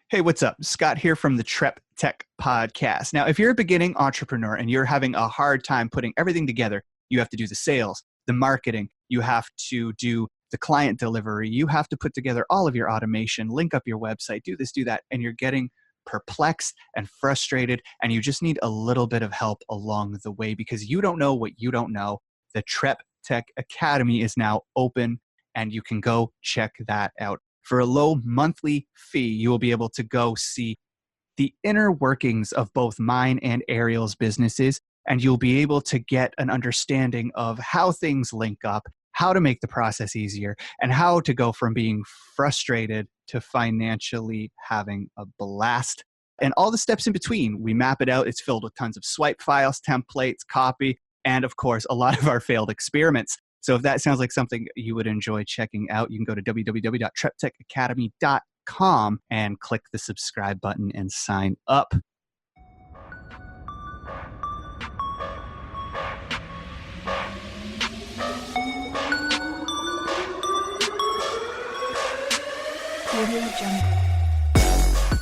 Hey, what's up? Scott here from the TrepTECH podcast. Now, if you're a beginning entrepreneur and you're having a hard time putting everything together, you have to do the sales, the marketing, you have to do the client delivery, you have to put together all of your automation, link up your website, do this, do that, and you're getting perplexed and frustrated, and you just need a little bit of help along the way because you don't know what you don't know. The TrepTECH Academy is now open, and you can go check that out. For a low monthly fee, you will be able to go see the inner workings of both mine and Airial's businesses, and you'll be able to get an understanding of how things link up, how to make the process easier, and how to go from being frustrated to financially having a blast. And all the steps in between, we map it out. It's filled with tons of swipe files, templates, copy, and of course, a lot of our failed experiments. So if that sounds like something you would enjoy checking out, you can go to www.treptechacademy.com and click the subscribe button and sign up.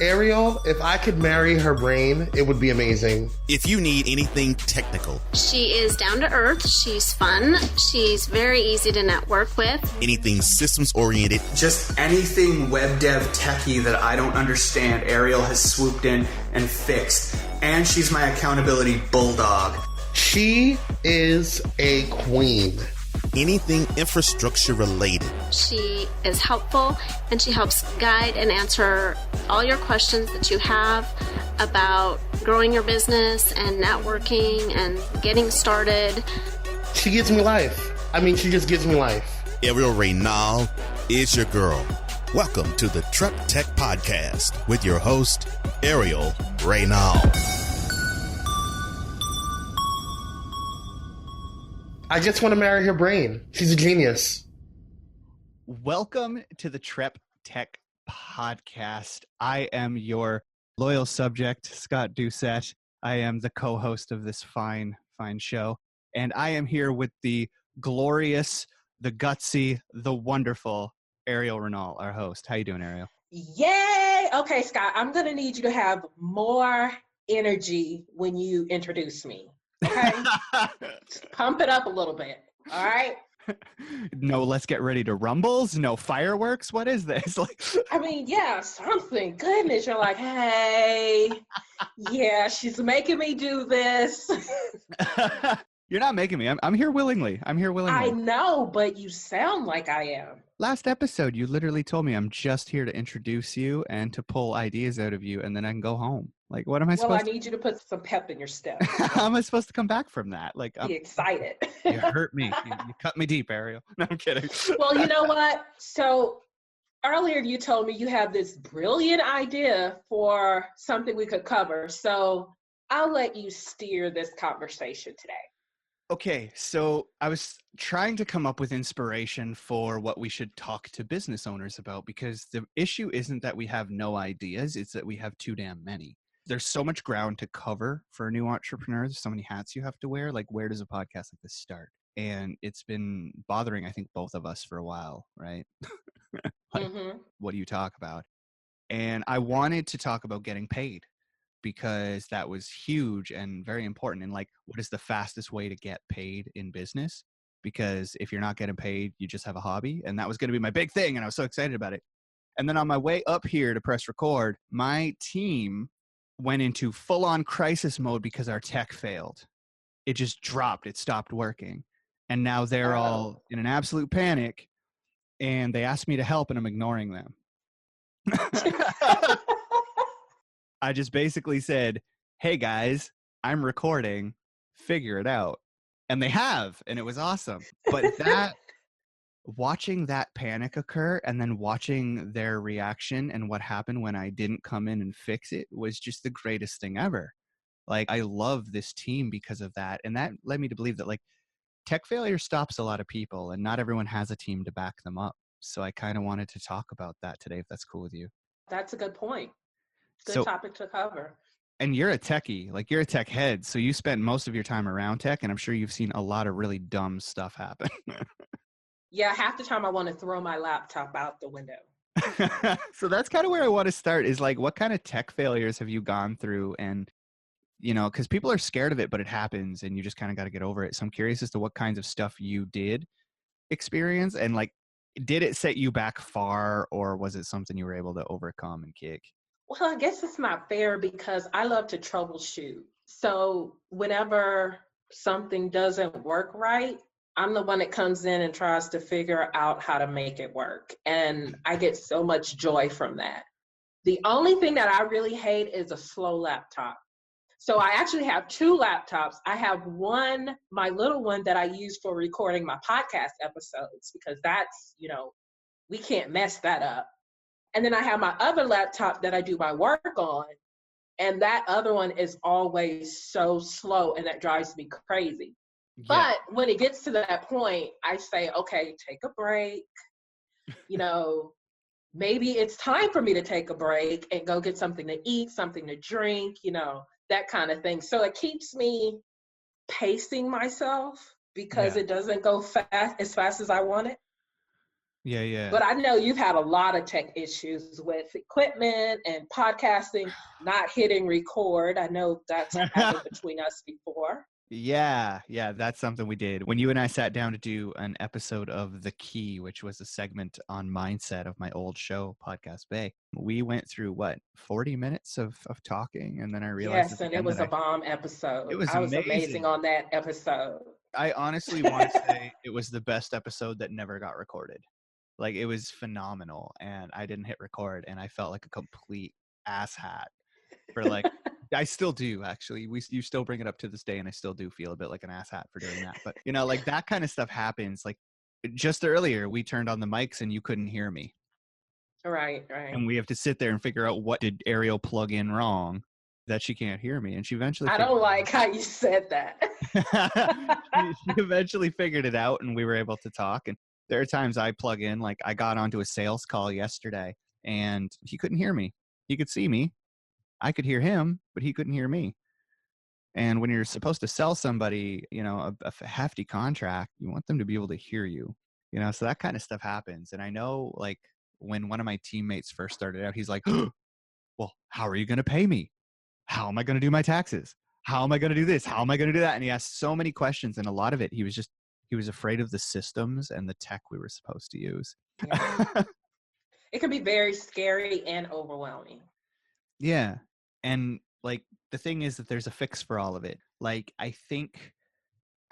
Airial, if I could marry her brain, it would be amazing. If you need anything technical. She is down to earth. She's fun. She's very easy to network with. Anything systems oriented. Just anything web dev techie that I don't understand, Airial has swooped in and fixed. And she's my accountability bulldog. She is a queen. Anything infrastructure related. She is helpful, and she helps guide and answer all your questions that you have about growing your business and networking and getting started. She gives me life. She just gives me life. Airial Re'nal is your girl. Welcome to the TrepTECH podcast with your host, Airial Re'nal. I just want to marry her brain. She's a genius. Welcome to the TrepTECH podcast. I am your loyal subject, Scott Doucet. I am the co-host of this fine show. And I am here with the glorious, the gutsy, the wonderful Airial Re'nal, our host. How you doing, Airial? Yay! Okay, Scott, I'm going to need you to have more energy when you introduce me. Okay? Pump it up a little bit. All right? No, let's get ready to rumbles. No fireworks. What is this? Yeah, something. Goodness, you're like, hey, yeah, she's making me do this. You're not making me. I'm here willingly. I know, but you sound like I am. Last episode, you literally told me I'm just here to introduce you and to pull ideas out of you, and then I can go home. What am I supposed to? Well, I need you to put some pep in your step. How am I supposed to come back from that? Be excited. You hurt me. You cut me deep, Airial. No, I'm kidding. Well, you know what? So earlier you told me you have this brilliant idea for something we could cover. So I'll let you steer this conversation today. Okay, so I was trying to come up with inspiration for what we should talk to business owners about, because the issue isn't that we have no ideas, it's that we have too damn many. There's so much ground to cover for a new entrepreneur. There's so many hats you have to wear. Where does a podcast like this start? And it's been bothering, I think, both of us for a while, right? What do you talk about? And I wanted to talk about getting paid, because that was huge and very important. And what is the fastest way to get paid in business? Because if you're not getting paid, you just have a hobby. And that was going to be my big thing. And I was so excited about it. And then on my way up here to press record, my team went into full-on crisis mode because our tech failed. It just dropped. It stopped working. And now they're all in an absolute panic. And they asked me to help, and I'm ignoring them. I just basically said, hey guys, I'm recording, figure it out. And they have, and it was awesome. But watching that panic occur and then watching their reaction and what happened when I didn't come in and fix it was just the greatest thing ever. I love this team because of that. And that led me to believe that tech failure stops a lot of people, and not everyone has a team to back them up. So I kind of wanted to talk about that today, if that's cool with you. That's a good point. Good topic to cover. And you're a techie, you're a tech head. So you spent most of your time around tech, and I'm sure you've seen a lot of really dumb stuff happen. Yeah, half the time I want to throw my laptop out the window. So that's kind of where I want to start is like, what kind of tech failures have you gone through? And, because people are scared of it, but it happens and you just kind of got to get over it. So I'm curious as to what kinds of stuff you did experience and like, did it set you back far or was it something you were able to overcome and kick? Well, I guess it's not fair because I love to troubleshoot. So whenever something doesn't work right, I'm the one that comes in and tries to figure out how to make it work. And I get so much joy from that. The only thing that I really hate is a slow laptop. So I actually have two laptops. I have one, my little one that I use for recording my podcast episodes because that's, we can't mess that up. And then I have my other laptop that I do my work on. And that other one is always so slow and that drives me crazy. Yeah. But when it gets to that point, I say, okay, take a break. Maybe it's time for me to take a break and go get something to eat, something to drink, that kind of thing. So it keeps me pacing myself because it doesn't go as fast as I want it. Yeah. But I know you've had a lot of tech issues with equipment and podcasting not hitting record. I know that's happened between us before. Yeah, that's something we did. When you and I sat down to do an episode of The Key, which was a segment on mindset of my old show, Podcast Bay, we went through 40 minutes of talking, and then I realized yes, and it was a bomb episode. It was I was amazing. amazing on that episode. I honestly want to say it was the best episode that never got recorded. Like, it was phenomenal, and I didn't hit record, and I felt like a complete asshat for like, I still do actually. You still bring it up to this day, and I still do feel a bit like an asshat for doing that. But like that kind of stuff happens. Like just earlier, we turned on the mics and you couldn't hear me. Right. And we have to sit there and figure out what did Airial plug in wrong that she can't hear me, and she eventually. I don't like how you said that. She eventually figured it out, and we were able to talk. And there are times I plug in, like I got onto a sales call yesterday, and he couldn't hear me. He could see me. I could hear him, but he couldn't hear me. And when you're supposed to sell somebody, a hefty contract, you want them to be able to hear you, so that kind of stuff happens. And I know, like, when one of my teammates first started out, he's like, well, how are you going to pay me? How am I going to do my taxes? How am I going to do this? How am I going to do that? And he asked so many questions. And a lot of it, he was afraid of the systems and the tech we were supposed to use. Yeah. It can be very scary and overwhelming. Yeah. And like, the thing is that there's a fix for all of it. Like, I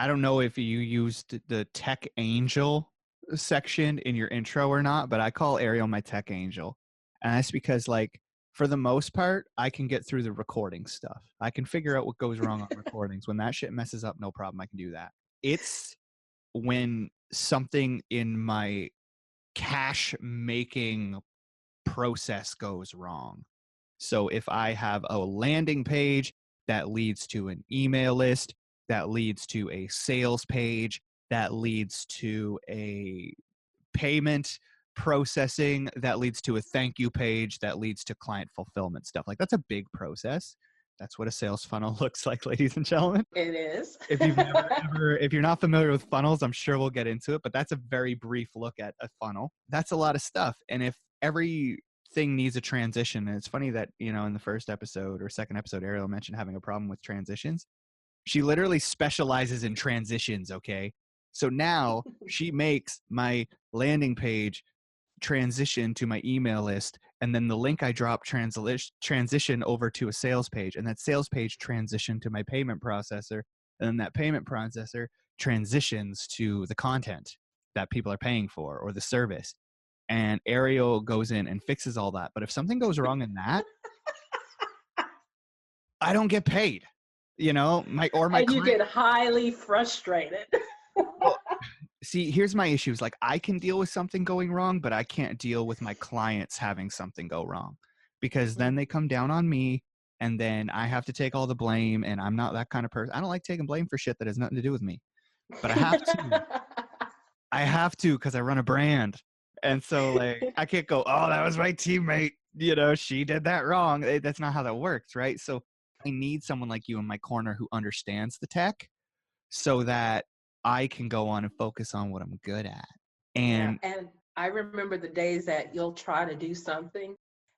don't know if you used the tech angel section in your intro or not, but I call Airial my tech angel. And that's because, like, for the most part, I can get through the recording stuff. I can figure out what goes wrong on recordings. When that shit messes up, no problem. I can do that. It's when something in my cash making process goes wrong. So if I have a landing page that leads to an email list, that leads to a sales page, that leads to a payment processing, that leads to a thank you page, that leads to client fulfillment stuff. Like, that's a big process. That's what a sales funnel looks like, ladies and gentlemen. It is. If you're not familiar with funnels, I'm sure we'll get into it, but that's a very brief look at a funnel. That's a lot of stuff. And if everything needs a transition, and it's funny that, in the first episode or second episode, Airial mentioned having a problem with transitions. She literally specializes in transitions, okay? So now she makes my landing page transition to my email list, and then the link I drop transition over to a sales page, and that sales page transition to my payment processor, and then that payment processor transitions to the content that people are paying for or the service. And Airial goes in and fixes all that. But if something goes wrong in that, I don't get paid. My and you get highly frustrated. Well, see, here's my issue. Is like, I can deal with something going wrong, but I can't deal with my clients having something go wrong, because then they come down on me, and then I have to take all the blame, and I'm not that kind of person. I don't like taking blame for shit that has nothing to do with me, but I have to. I have to, because I run a brand. And so, like, I can't go, oh, that was my teammate. She did that wrong. That's not how that works, right? So I need someone like you in my corner who understands the tech so that I can go on and focus on what I'm good at. And I remember the days that you'll try to do something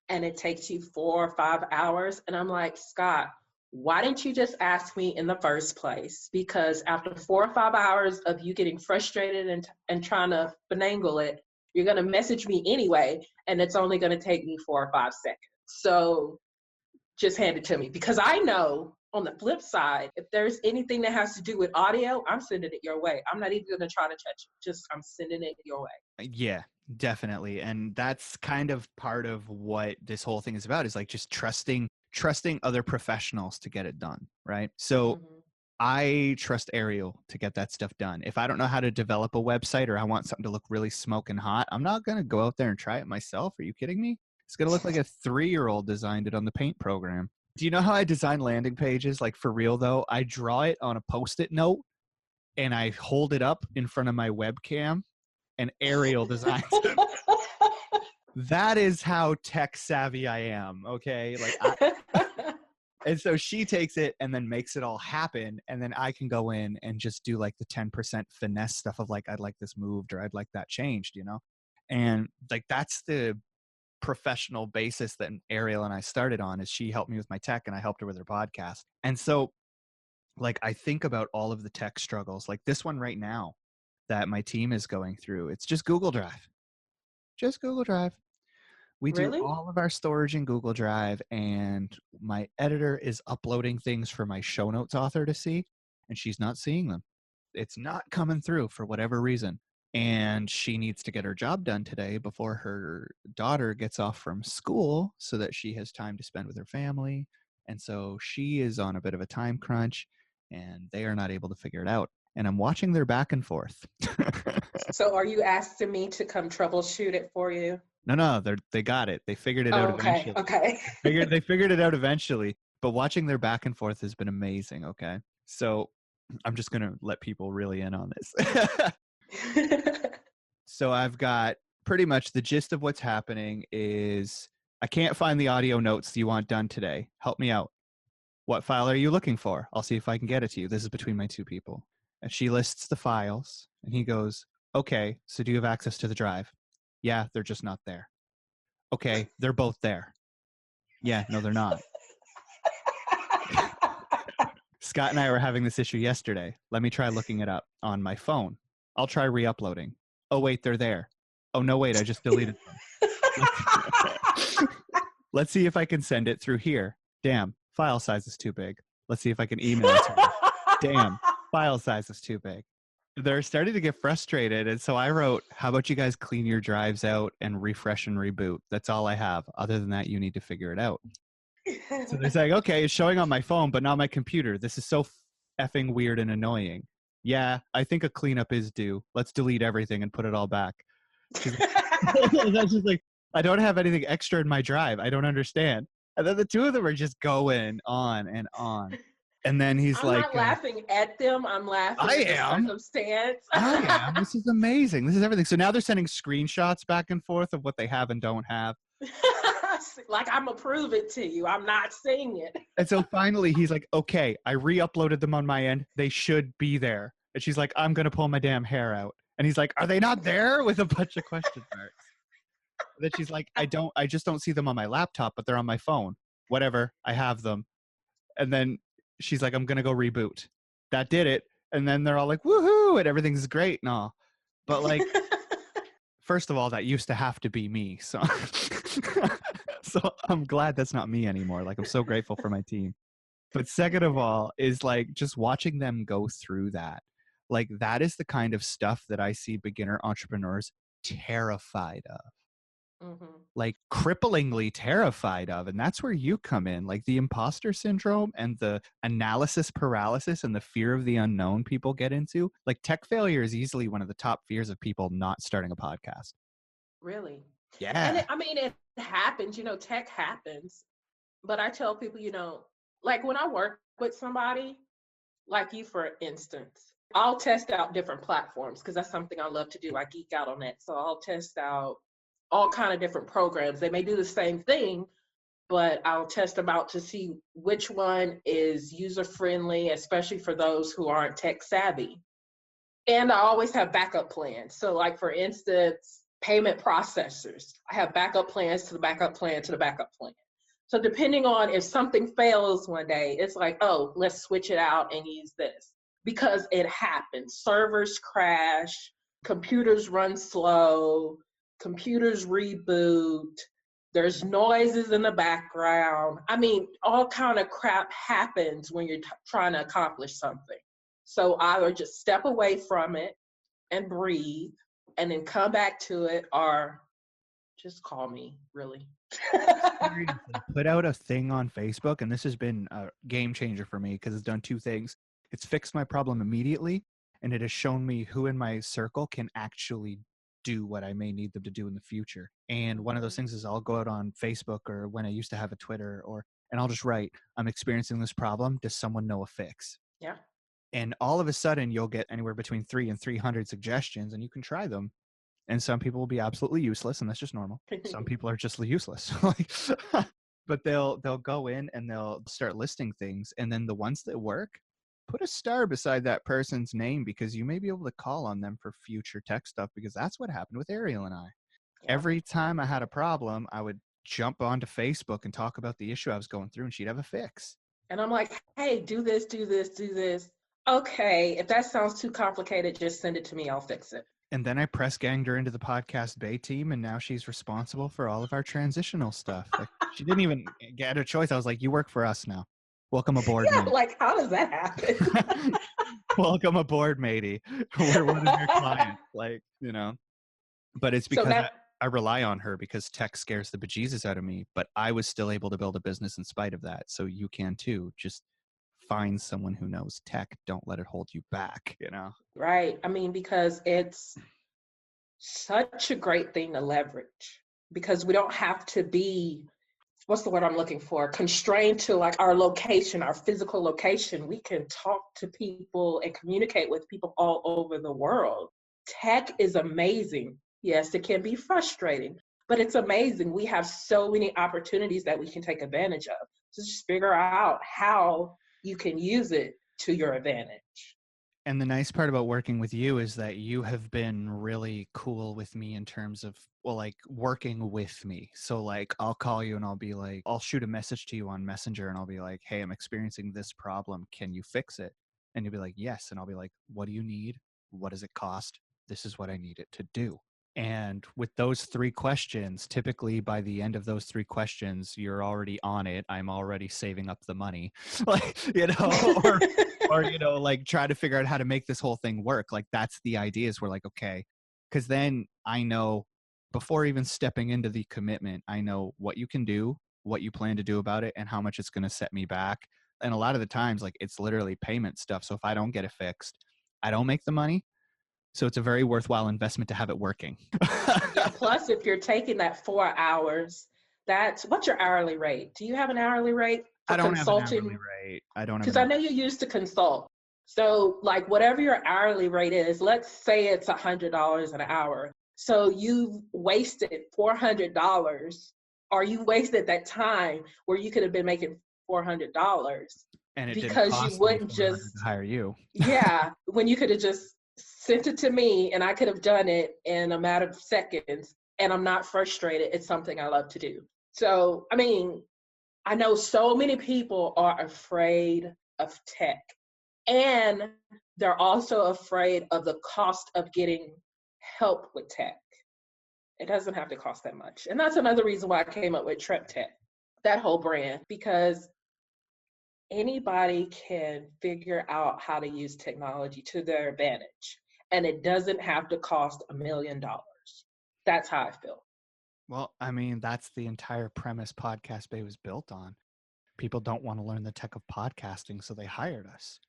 and it takes you 4 or 5 hours. And I'm like, Scott, why didn't you just ask me in the first place? Because after 4 or 5 hours of you getting frustrated and trying to finagle it, you're going to message me anyway, and it's only going to take me 4 or 5 seconds. So just hand it to me, because I know on the flip side, if there's anything that has to do with audio, I'm sending it your way. I'm not even going to try to touch it. Just I'm sending it your way. Yeah, definitely. And that's kind of part of what this whole thing is about, is like just trusting other professionals to get it done, right? So I trust Airial to get that stuff done. If I don't know how to develop a website, or I want something to look really smoking hot, I'm not going to go out there and try it myself. Are you kidding me? It's going to look like a 3-year-old designed it on the Paint program. Do you know how I design landing pages? Like, for real though, I draw it on a Post-it note and I hold it up in front of my webcam, and Airial designs it. That is how tech savvy I am. Okay. And so she takes it and then makes it all happen. And then I can go in and just do like the 10% finesse stuff of like, I'd like this moved, or I'd like that changed, And like, that's the professional basis that Airial and I started on, is she helped me with my tech and I helped her with her podcast. And so like, I think about all of the tech struggles, like this one right now that my team is going through. It's just Google Drive. Just Google Drive. We do all of our storage in Google Drive, and my editor is uploading things for my show notes author to see, and she's not seeing them. It's not coming through for whatever reason. And she needs to get her job done today before her daughter gets off from school so that she has time to spend with her family. And so she is on a bit of a time crunch, and they are not able to figure it out. And I'm watching their back and forth. So are you asking me to come troubleshoot it for you? No, they got it. They figured it out eventually. Okay. They figured it out eventually. But watching their back and forth has been amazing. Okay, so I'm just gonna let people really in on this. So I've got pretty much the gist of what's happening is I can't find the audio notes you want done today. Help me out. What file are you looking for? I'll see if I can get it to you. This is between my two people. And she lists the files, and he goes, okay, so do you have access to the drive? Yeah, they're just not there. Okay, they're both there. Yeah, no, they're not. Scott and I were having this issue yesterday. Let me try looking it up on my phone. I'll try re-uploading. Oh, wait, they're there. Oh, no, wait, I just deleted them. Let's see if I can send it through here. Damn, file size is too big. Let's see if I can email it to her. Damn, file size is too big. They're starting to get frustrated. And so I wrote, how about you guys clean your drives out and refresh and reboot? That's all I have. Other than that, you need to figure it out. So they're saying, okay, it's showing on my phone, but not my computer. This is so effing weird and annoying. Yeah, I think a cleanup is due. Let's delete everything and put it all back. That's just like, I don't have anything extra in my drive. I don't understand. And then the two of them are just going on and on. And then he's I'm not laughing at them. I'm laughing at the circumstance. I am. This is amazing. This is everything. So now they're sending screenshots back and forth of what they have and don't have. Like, I'm going to prove it to you. I'm not seeing it. And so finally he's like, okay, I re-uploaded them on my end. They should be there. And she's like, I'm going to pull my damn hair out. And he's like, are they not there? With a bunch of question marks. And then she's like, I just don't see them on my laptop, but they're on my phone. Whatever. I have them. And then she's like, I'm going to go reboot. That did it. And then they're all like, woohoo, and everything's great and all. But like, first of all, that used to have to be me. So, so I'm glad that's not me anymore. Like, I'm so grateful for my team. But second of all is like just watching them go through that. Like, that is the kind of stuff that I see beginner entrepreneurs terrified of. Mm-hmm. Like cripplingly terrified of. And that's where you come in, like the imposter syndrome and the analysis paralysis and the fear of the unknown people get into. Like, tech failure is easily one of the top fears of people not starting a podcast. Really? Yeah. And it happens, tech happens. But I tell people, like when I work with somebody, like you, for instance, I'll test out different platforms because that's something I love to do. I geek out on that. So I'll test out all kind of different programs. They may do the same thing, but I'll test them out to see which one is user-friendly, especially for those who aren't tech savvy. And I always have backup plans. So like, for instance, payment processors. I have backup plans to the backup plan to the backup plan. So depending on if something fails one day, it's like, oh, let's switch it out and use this, because it happens. Servers crash, computers run slow, computers reboot, there's noises in the background. I mean, all kind of crap happens when you're trying to accomplish something. So either just step away from it and breathe and then come back to it, or just call me, really. Seriously, put out a thing on Facebook, and this has been a game changer for me because it's done two things. It's fixed my problem immediately, and it has shown me who in my circle can actually do what I may need them to do in the future. And one of those things is I'll go out on Facebook, or when I used to have a Twitter, and I'll just write, I'm experiencing this problem. Does someone know a fix? Yeah. And all of a sudden you'll get anywhere between 300 and 300 suggestions, and you can try them. And some people will be absolutely useless, and that's just normal. Some people are just useless. But they'll go in and they'll start listing things, and then the ones that work, put a star beside that person's name, because you may be able to call on them for future tech stuff, because that's what happened with Airial and I. Yeah. Every time I had a problem, I would jump onto Facebook and talk about the issue I was going through, and she'd have a fix. And I'm like, hey, do this, do this, do this. Okay, if that sounds too complicated, just send it to me. I'll fix it. And then I press ganged her into the Podcast Bay team, and now she's responsible for all of our transitional stuff. Like, she didn't even get a choice. I was like, you work for us now. Welcome aboard, yeah, matey. Like, how does that happen? Welcome aboard, matey. We're one of your clients. Like, you know. But it's because I rely on her, because tech scares the bejesus out of me. But I was still able to build a business in spite of that. So you can too. Just find someone who knows tech. Don't let it hold you back, you know? Right. I mean, because it's such a great thing to leverage, because we don't have to be, what's the word I'm looking for, constrained to like our location, our physical location. We can talk to people and communicate with people all over the world. Tech is amazing. Yes, it can be frustrating, but it's amazing. We have so many opportunities that we can take advantage of. So just figure out how you can use it to your advantage. And the nice part about working with you is that you have been really cool with me in terms of, well, like working with me. So like, I'll call you and I'll be like, I'll shoot a message to you on Messenger and I'll be like, hey, I'm experiencing this problem. Can you fix it? And you'll be like, yes. And I'll be like, what do you need? What does it cost? This is what I need it to do. And with those 3 questions, typically by the end of those 3 questions, you're already on it. I'm already saving up the money, like, you know, or, you know, like try to figure out how to make this whole thing work. Like that's the idea, is we're like, okay, because then I know before even stepping into the commitment, I know what you can do, what you plan to do about it, and how much it's going to set me back. And a lot of the times, like it's literally payment stuff. So if I don't get it fixed, I don't make the money. So it's a very worthwhile investment to have it working. Yeah, plus if you're taking that 4 hours, what's your hourly rate? Do you have an hourly rate for consulting? Have an hourly rate. I don't have. Because I know you used to consult. So like whatever your hourly rate is, let's say it's $100 an hour. So you've wasted $400, or you wasted that time where you could have been making $400. And it because didn't cost you wouldn't me just to hire you. Yeah, when you could have just sent it to me and I could have done it in a matter of seconds, and I'm not frustrated. It's something I love to do. So, I mean, I know so many people are afraid of tech, and they're also afraid of the cost of getting help with tech. It doesn't have to cost that much. And that's another reason why I came up with TrepTECH, that whole brand, because anybody can figure out how to use technology to their advantage. And it doesn't have to cost $1 million. That's how I feel. Well, I mean, that's the entire premise Podcast Bay was built on. People don't want to learn the tech of podcasting, so they hired us.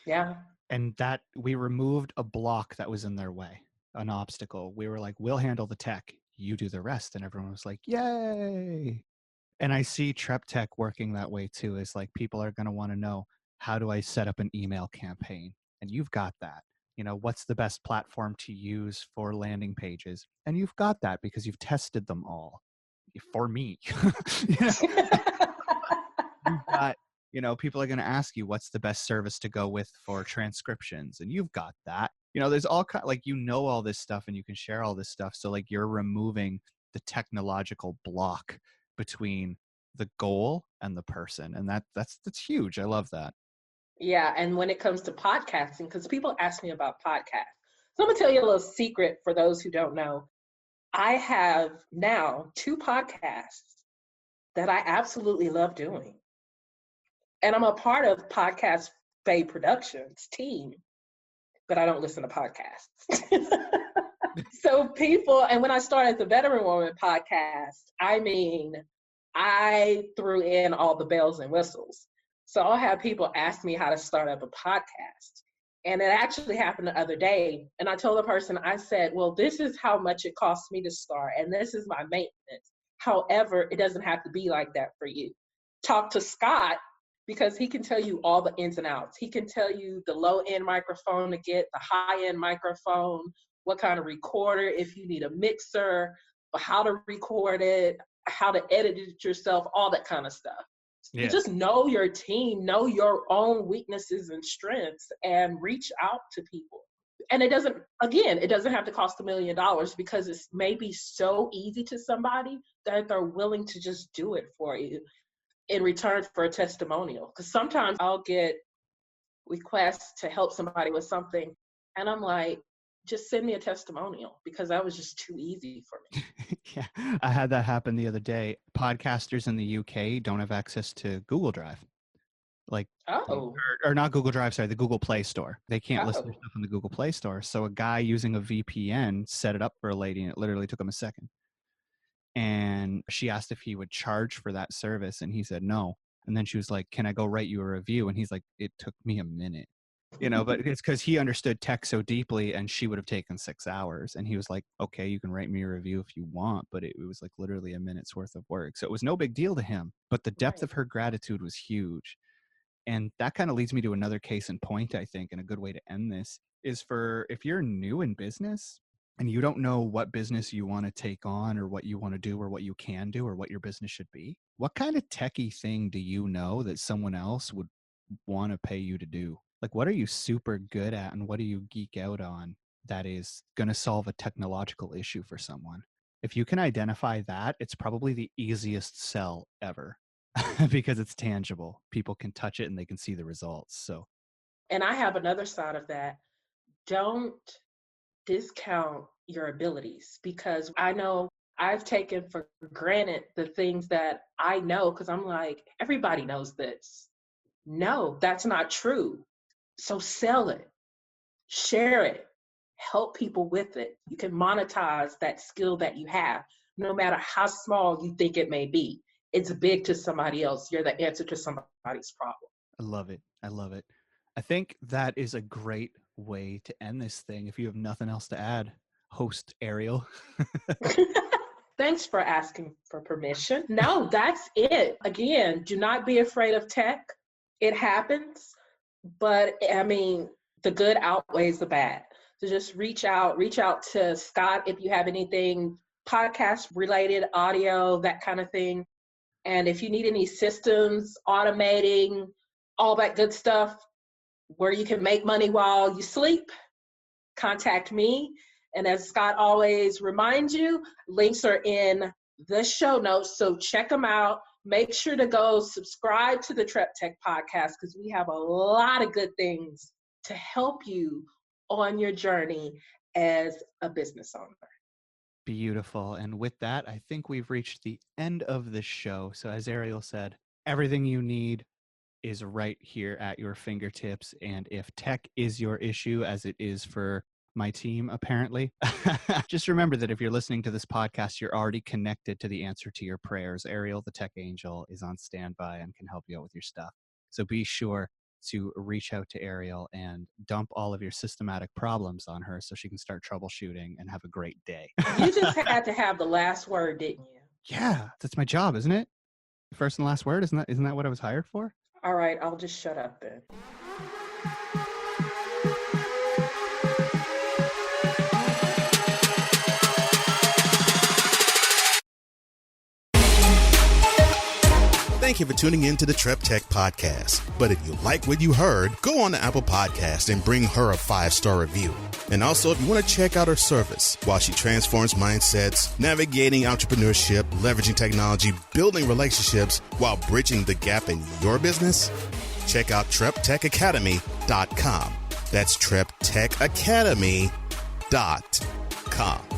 Yeah. And that we removed a block that was in their way, an obstacle. We were like, we'll handle the tech, you do the rest. And everyone was like, yay. And I see TrepTECH working that way too, is like people are going to want to know, how do I set up an email campaign? And you've got that. You know, what's the best platform to use for landing pages? And you've got that because you've tested them all for me. You know? People are going to ask you what's the best service to go with for transcriptions, and you've got that. There's all kind, like, all this stuff and you can share all this stuff. So like you're removing the technological block between the goal and the person, and that's huge. I love that. Yeah, and when it comes to podcasting, because people ask me about podcasts, so I'm gonna tell you a little secret for those who don't know. I have now 2 podcasts that I absolutely love doing, and I'm a part of Podcast Bay Productions team, but I don't listen to podcasts. So and when I started the Veteran Woman podcast, I threw in all the bells and whistles. So I'll have people ask me how to start up a podcast. And it actually happened the other day. And I told the person, I said, well, this is how much it costs me to start, and this is my maintenance. However, it doesn't have to be like that for you. Talk to Scott, because he can tell you all the ins and outs. He can tell you the low-end microphone to get, the high-end microphone, what kind of recorder, if you need a mixer, how to record it, how to edit it yourself, all that kind of stuff. Yeah. Just know your team, know your own weaknesses and strengths, and reach out to people. And it doesn't have to cost $1 million, because it's maybe so easy to somebody that they're willing to just do it for you in return for a testimonial. Because sometimes I'll get requests to help somebody with something, and I'm like, just send me a testimonial, because that was just too easy for me. Yeah, I had that happen the other day. Podcasters in the UK don't have access to Google Drive. Or not Google Drive, sorry, the Google Play Store. They can't list their stuff on the Google Play Store. So a guy using a VPN set it up for a lady, and it literally took him a second. And she asked if he would charge for that service, and he said no. And then she was like, can I go write you a review? And he's like, it took me a minute. But it's because he understood tech so deeply, and she would have taken 6 hours. And he was like, okay, you can write me a review if you want, but it was like literally a minute's worth of work. So it was no big deal to him, but the depth of her gratitude was huge. And that kind of leads me to another case in point, I think, and a good way to end this is if you're new in business and you don't know what business you want to take on, or what you want to do, or what you can do, or what your business should be, what kind of techie thing do you know that someone else would want to pay you to do? Like, what are you super good at, and what do you geek out on that is going to solve a technological issue for someone? If you can identify that, it's probably the easiest sell ever because it's tangible. People can touch it and they can see the results. So, and I have another side of that. Don't discount your abilities, because I know I've taken for granted the things that I know, because I'm like, everybody knows this. No, that's not true. So sell it, share it, help people with it. You can monetize that skill that you have, no matter how small you think it may be. It's big to somebody else. You're the answer to somebody's problem. I love it. I love it. I think that is a great way to end this thing. If you have nothing else to add, host Airial. Thanks for asking for permission. No, that's it. Again, do not be afraid of tech. It happens. But I mean, the good outweighs the bad. So just reach out to Scott if you have anything podcast related, audio, that kind of thing. And if you need any systems, automating, all that good stuff, where you can make money while you sleep, contact me. And as Scott always reminds you, links are in the show notes. So check them out. Make sure to go subscribe to the TrepTECH podcast, because we have a lot of good things to help you on your journey as a business owner. Beautiful. And with that, I think we've reached the end of the show. So as Airial said, everything you need is right here at your fingertips. And if tech is your issue, as it is for my team, apparently, just remember that if you're listening to this podcast, you're already connected to the answer to your prayers. Airial, the tech angel, is on standby and can help you out with your stuff. So be sure to reach out to Airial and dump all of your systematic problems on her so she can start troubleshooting and have a great day. You just had to have the last word, didn't you? Yeah, that's my job, isn't it? First and last word, isn't that what I was hired for? All right, I'll just shut up then. Thank you for tuning in to the TrepTECH podcast. But if you like what you heard, go on to Apple Podcast and bring her a 5-star review. And also, if you want to check out her service while she transforms mindsets, navigating entrepreneurship, leveraging technology, building relationships while bridging the gap in your business, check out TrepTECHacademy.com. That's TrepTECHacademy.com.